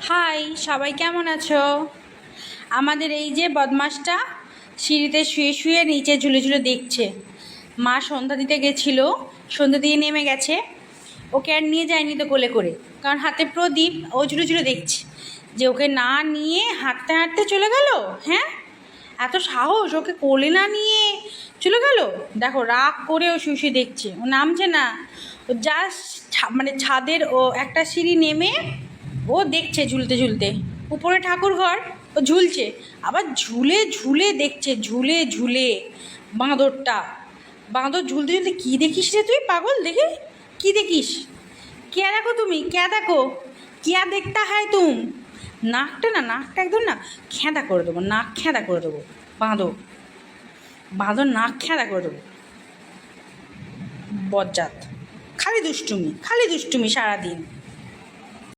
High, সবাই কেমন আছো? আমাদের এই যে বদমাসটা সিঁড়িতে শুয়ে শুয়ে নিচে ঝুলে ঝুলে দেখছে। মা সন্ধ্যা দিতে গেছিলো, সন্ধ্যা দিয়ে নেমে গেছে, ওকে আর নিয়ে যায়নি তো কোলে করে, কারণ হাতে প্রদীপ। ও ঝুলে ঝুলে দেখছে যে ওকে না নিয়ে হাঁটতে হাঁটতে চলে গেল। হ্যাঁ, এত সাহস, ওকে কোলে না নিয়ে চলে গেল। দেখো, রাগ করে ও শুয়ে শুয়ে দেখছে, ও নামছে না। ও জাস্ট মানে ছাদের ও একটা সিঁড়ি নেমে ও দেখছে ঝুলতে ঝুলতে। উপরে ঠাকুর ঘর, ও ঝুলছে, আবার ঝুলে ঝুলে দেখছে, ঝুলে ঝুলে। বাঁদরটা, বাঁদর ঝুলতে ঝুলতে কী দেখিস রে তুই পাগল? দেখি কী দেখিস? क्या देखो তুমি, क्या देखो, क्या देखता है तुम? নাকটা না, নাকটা একদম না খেঁদা করে দেবো, নাক খেঁদা করে দেবো। বাঁদর, বাঁদর নাক খেঁদা করে দেবো। বজ্জাত, খালি দুষ্টুমি, খালি দুষ্টুমি সারাদিন।